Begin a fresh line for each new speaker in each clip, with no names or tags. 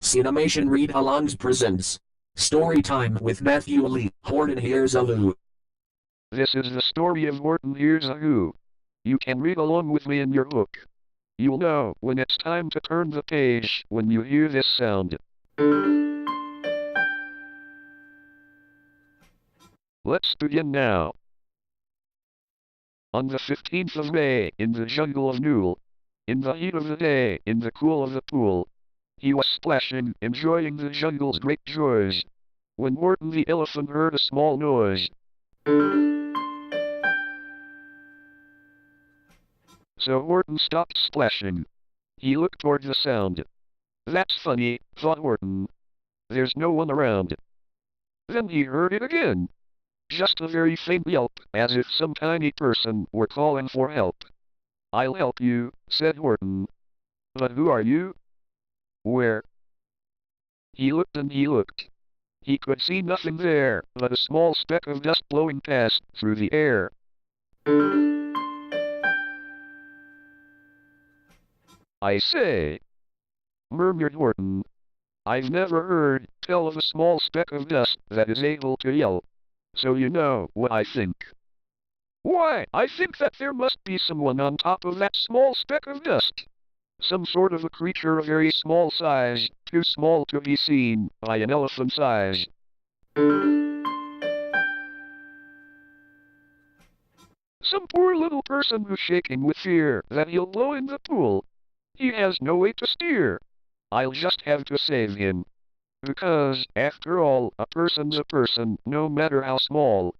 Cinemation Read-Alongs presents Story Time with Matthew Lee. Horton Hears a Loo.
This is the story of Horton Hears a Who. You can read along with me in your book. You'll know when it's time to turn the page when you hear this sound. Let's begin now. On the 15th of May, in the jungle of Newell, in the heat of the day, in the cool of the pool, he was splashing, enjoying the jungle's great joys, when Horton the elephant heard a small noise. So Horton stopped splashing. He looked toward the sound. That's funny, thought Horton. There's no one around. Then he heard it again. Just a very faint yelp, as if some tiny person were calling for help. I'll help you, said Horton. But who are you? Where? He looked and he looked. He could see nothing there but a small speck of dust blowing past through the air. I say, murmured Horton. I've never heard tell of a small speck of dust that is able to yell. So you know what I think. Why, I think that there must be someone on top of that small speck of dust. Some sort of a creature of very small size, too small to be seen by an elephant's eyes. Some poor little person who's shaking with fear that he'll blow in the pool. He has no way to steer. I'll just have to save him. Because, after all, a person's a person, no matter how small.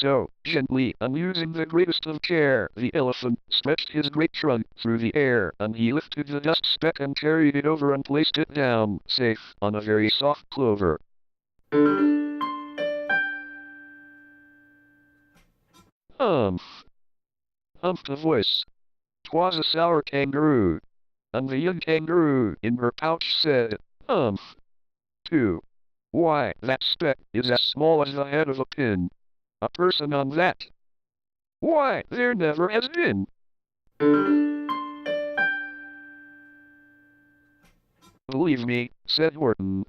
So, gently, and using the greatest of care, the elephant stretched his great trunk through the air, and he lifted the dust speck and carried it over and placed it down, safe, on a very soft clover. Humph! Humphed a voice. 'Twas a sour kangaroo. And the young kangaroo in her pouch said, Humph! Too. Why, that speck is as small as the head of a pin. A person on that. Why, there never has been. Believe me, said Horton.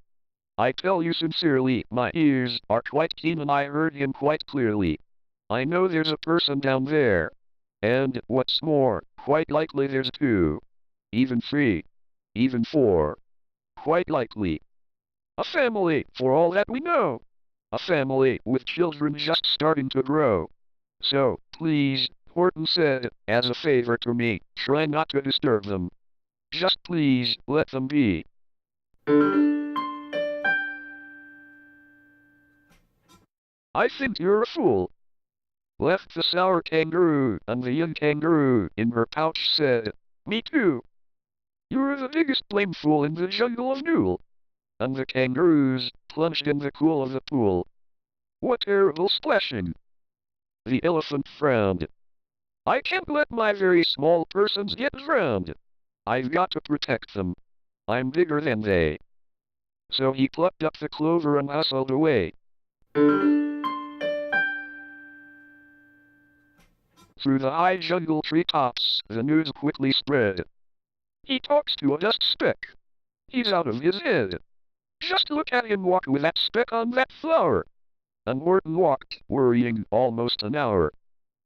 I tell you sincerely, my ears are quite keen and I heard him quite clearly. I know there's a person down there. And, what's more, quite likely there's two. Even three. Even four. Quite likely. A family, for all that we know. A family with children just starting to grow. So, please, Horton said, as a favor to me, try not to disturb them. Just please, let them be. I think you're a fool. Left the sour kangaroo, and the young kangaroo in her pouch said, Me too. You're the biggest blame fool in the jungle of Newell. And the kangaroos plunged in the cool of the pool. What terrible splashing! The elephant frowned. I can't let my very small persons get drowned. I've got to protect them. I'm bigger than they. So he plucked up the clover and hustled away. Through the high jungle treetops, the news quickly spread. He talks to a dust speck. He's out of his head. Just look at him walk with that speck on that flower. And Horton walked, worrying, almost an hour.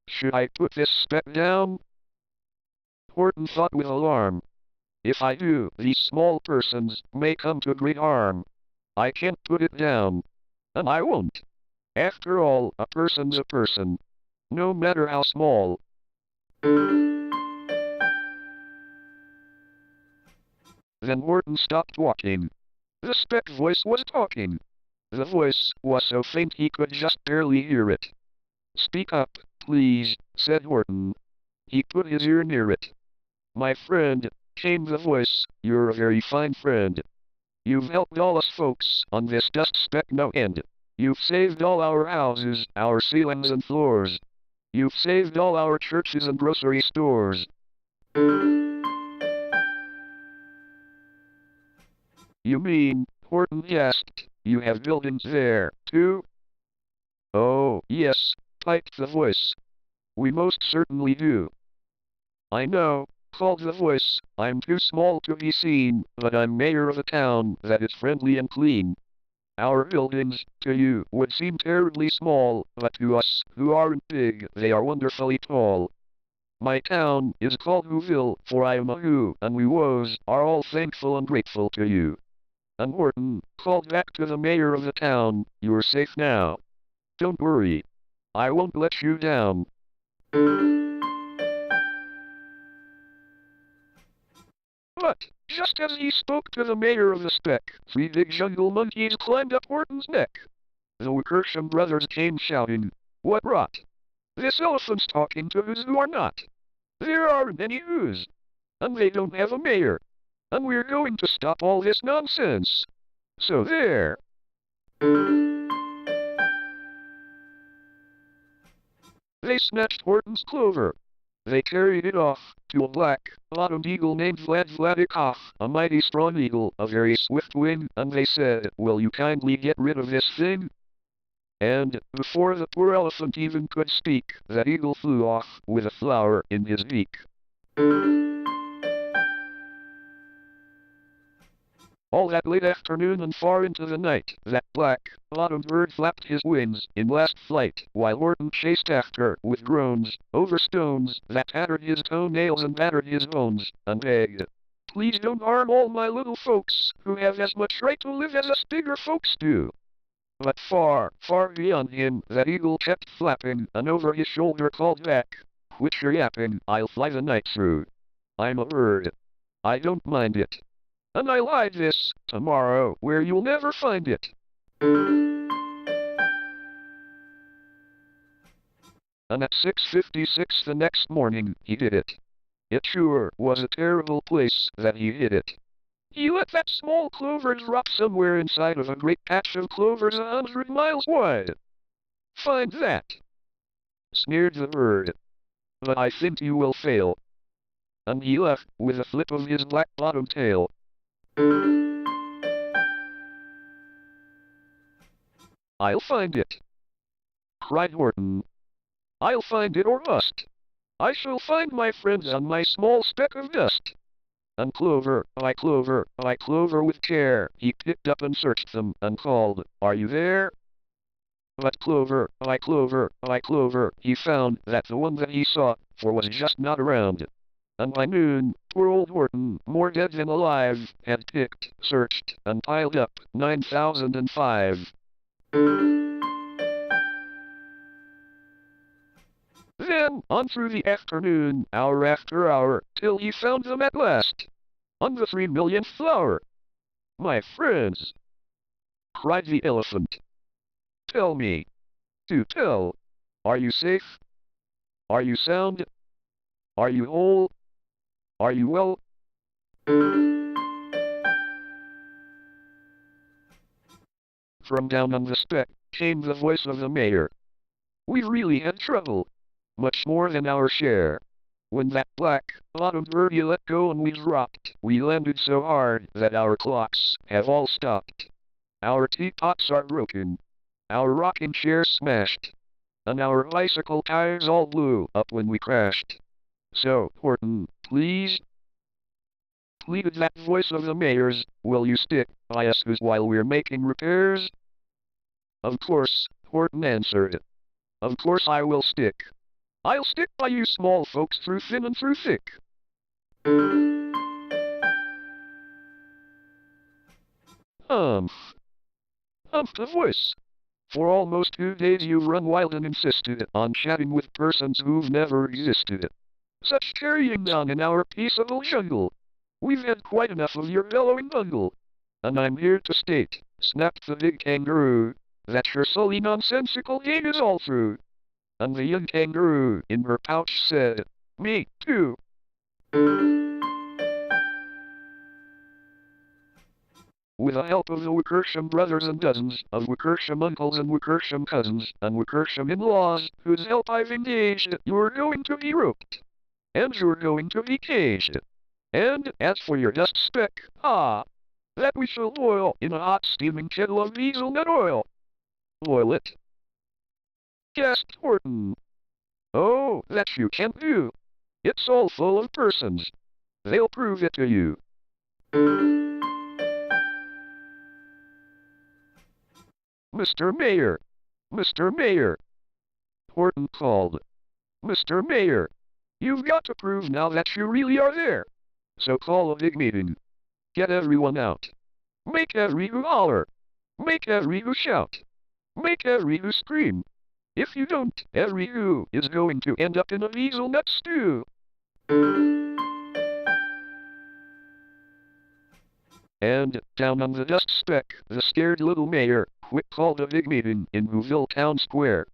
Should I put this speck down? Horton thought with alarm. If I do, these small persons may come to great harm. I can't put it down. And I won't. After all, a person's a person. No matter how small. Then Horton stopped walking. The speck voice was talking. The voice was so faint he could just barely hear it. Speak up, please, said Horton. He put his ear near it. My friend, came the voice, you're a very fine friend. You've helped all us folks on this dust speck no end. You've saved all our houses, our ceilings and floors. You've saved all our churches and grocery stores. You mean, Horton asked, you have buildings there, too? Oh, yes, piped the voice. We most certainly do. I know, called the voice. I'm too small to be seen, but I'm mayor of a town that is friendly and clean. Our buildings, to you, would seem terribly small, but to us, who aren't big, they are wonderfully tall. My town is called Whoville, for I am a Who, and we woes are all thankful and grateful to you. And Horton called back to the mayor of the town, you're safe now. Don't worry. I won't let you down. But, just as he spoke to the mayor of the speck, 3 big jungle monkeys climbed up Horton's neck. The Wickersham brothers came shouting, "What rot! This elephant's talking to who's who are not. There aren't any who's. And they don't have a mayor. And we're going to stop all this nonsense. So there." They snatched Horton's clover. They carried it off to a black-bottomed eagle named Vladikoff, a mighty strong eagle, a very swift wing, and they said, "Will you kindly get rid of this thing?" And, before the poor elephant even could speak, that eagle flew off with a flower in his beak. All that late afternoon and far into the night, that black-bottomed bird flapped his wings in last flight, while Horton chased after, with groans, over stones that tattered his toenails and battered his bones, and begged, "Please don't harm all my little folks, who have as much right to live as us bigger folks do." But far, far beyond him, that eagle kept flapping, and over his shoulder called back, "Quit your yapping, I'll fly the night through. I'm a bird. I don't mind it. And I lie this, tomorrow, where you'll never find it." And at 6:56 the next morning, he did it. It sure was a terrible place that he hid it. He let that small clover drop somewhere inside of a great patch of clovers 100 miles wide. "Find that," sneered the bird. "But I think you will fail." And he left with a flip of his black-bottomed tail. "I'll find it," cried Horton. "I'll find it or bust. I shall find my friends on my small speck of dust." And clover by clover with care, he picked up and searched them, and called, "Are you there?" But clover by clover, he found that the one that he sought for was just not around. And by noon, poor old Horton, more dead than alive, had picked, searched, and piled up 9,005. Then, on through the afternoon, hour after hour, till he found them at last, on the 3 millionth flower. "My friends," cried the elephant, "tell me, do tell, are you safe? Are you sound? Are you whole? Are you well?" From down on the speck came the voice of the mayor. "We really had trouble, much more than our share. When that black-bottomed bird you let go and we dropped, we landed so hard that our clocks have all stopped. Our teapots are broken, our rocking chair smashed, and our bicycle tires all blew up when we crashed. So, Horton, please," pleaded that voice of the mayor's, "will you stick by us while we're making repairs?" "Of course," Horton answered. "Of course I will stick. I'll stick by you small folks through thin and through thick." "Humph," humphed the voice. "For almost 2 days you've run wild and insisted on chatting with persons who've never existed. Such carrying on in our peaceable jungle. We've had quite enough of your bellowing bungle. And I'm here to state," snapped the big kangaroo, "that your silly nonsensical game is all through." And the young kangaroo in her pouch said, "Me too." With the help of the Wickersham brothers and dozens of Wickersham uncles and Wickersham cousins and Wickersham in-laws, whose help I've engaged, you're going to be roped. And you're going to be caged. And, as for your dust speck, that we shall boil in a hot steaming kettle of hazelnut oil. Boil it," gasped Horton. "Oh, that you can't do. It's all full of persons They'll prove it to you. Mr. Mayor! Mr. Mayor! Horton called. Mr. Mayor! You've got to prove now that you really are there. So call a big meeting. Get everyone out. Make every who holler. Make every who shout. Make every who scream. If you don't, every who is going to end up in a hazelnut stew. And, down on the dust speck, the scared little mayor, quick called a big meeting in Whoville Town Square.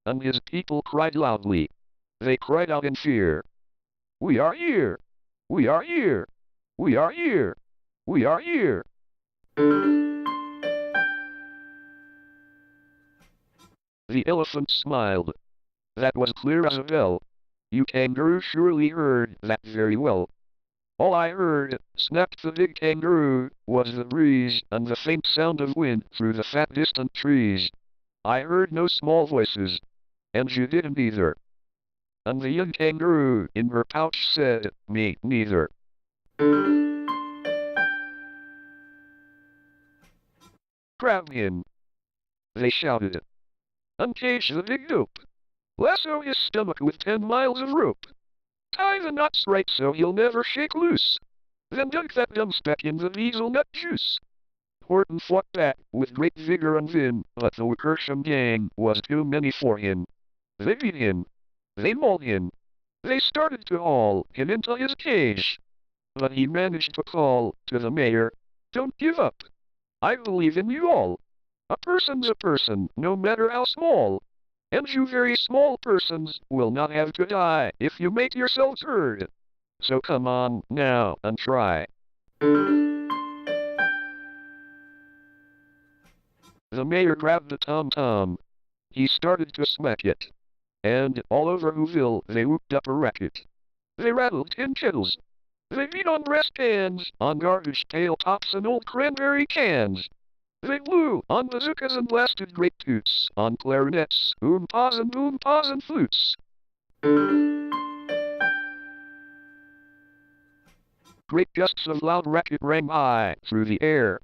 And his people cried loudly. They cried out in fear. We are here! We are here! We are here! We are here! The elephant smiled. That was clear as a bell. You kangaroo surely heard that very well. All I heard, snapped the big kangaroo, was the breeze and the faint sound of wind through the fat distant trees. I heard no small voices. And you didn't either. And the young kangaroo in her pouch said, me neither. Grab him! They shouted. Uncage the big dope. Lasso his stomach with 10 miles of rope. Tie the knots right so he'll never shake loose. Then dunk that dumb speck in the hazelnut juice. Horton fought back with great vigor and vim, but the Wickersham gang was too many for him. They beat him. They mauled him. They started to haul him into his cage. But he managed to call to the mayor, don't give up. I believe in you all. A person's a person, no matter how small. And you very small persons will not have to die if you make yourselves heard. So come on now and try. The mayor grabbed the tom-tom. He started to smack it. And all over Whoville they whooped up a racket. They rattled tin kettles. They beat on brass pans, on garbage pail tops and old cranberry cans. They blew on bazookas and blasted great toots, on clarinets, oom-paws and flutes. Great gusts of loud racket rang high through the air.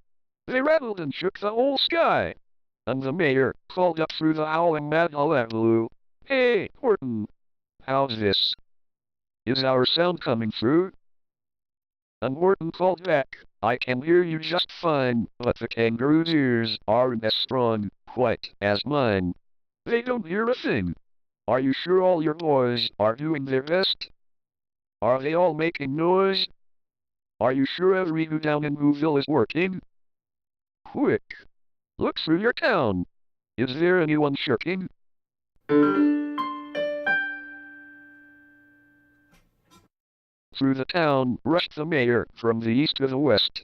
They rattled and shook the whole sky. And the mayor called up through the howling mad hullabaloo, hey, Horton, how's this? Is our sound coming through? And Horton called back, I can hear you just fine, but the kangaroo's ears aren't as strong, quite, as mine. They don't hear a thing. Are you sure all your boys are doing their best? Are they all making noise? Are you sure every who down in Whoville is working? Quick! Look through your town. Is there anyone shirking? Through the town rushed the mayor from the east to the west.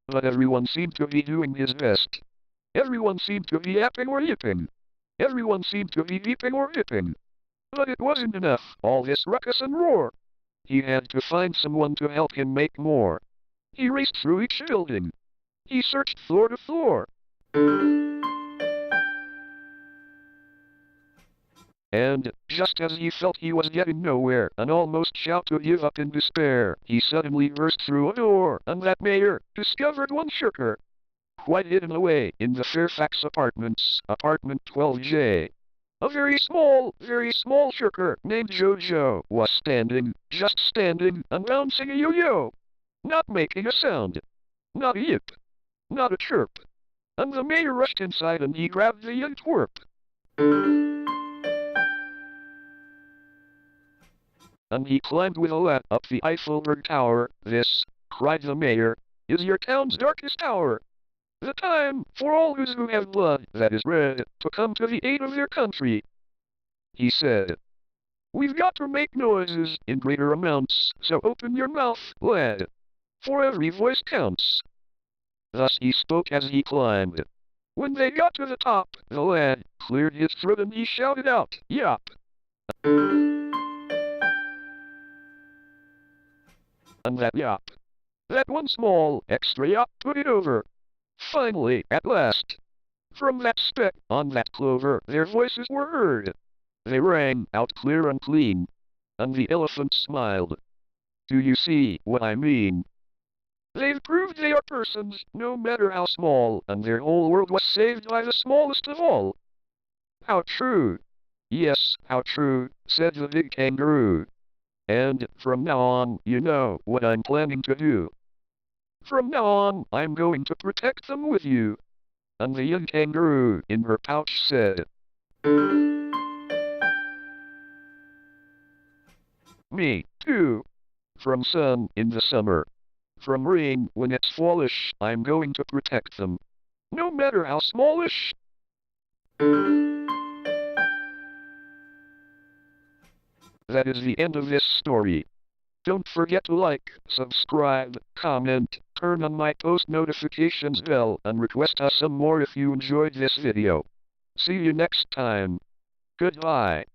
But everyone seemed to be doing his best. Everyone seemed to be yapping or yipping. Everyone seemed to be beeping or hipping. But it wasn't enough, all this ruckus and roar. He had to find someone to help him make more. He raced through each building. He searched floor to floor. And, just as he felt he was getting nowhere, and almost about to give up in despair, he suddenly burst through a door, and that mayor discovered one shirker. Quite hidden away in the Fairfax Apartments, apartment 12J. A very small shirker named Jojo was standing, just standing, and bouncing a yo-yo. Not making a sound. Not a yip. Not a chirp. And the mayor rushed inside and he grabbed the young twerp. And he climbed with a lad up the Eiffelberg Tower. This, cried the mayor, is your town's darkest hour. The time for all those who have blood that is red to come to the aid of their country. He said, we've got to make noises in greater amounts, so open your mouth, lad, for every voice counts. Thus he spoke as he climbed. When they got to the top, the lad cleared his throat and he shouted out, yop. And that yop, that one small extra yop put it over. Finally, at last, from that speck on that clover, their voices were heard. They rang out clear and clean, and the elephant smiled. Do you see what I mean? They've proved they are persons, no matter how small, and their whole world was saved by the smallest of all. How true. Yes, how true, said the big kangaroo. And, from now on, you know what I'm planning to do. From now on, I'm going to protect them with you. And the young kangaroo in her pouch said, Me, too. From sun in the summer. From rain when it's fallish, I'm going to protect them. No matter how smallish. That is the end of this story. Don't forget to like, subscribe, comment, turn on my post notifications bell, and request us some more if you enjoyed this video. See you next time. Goodbye.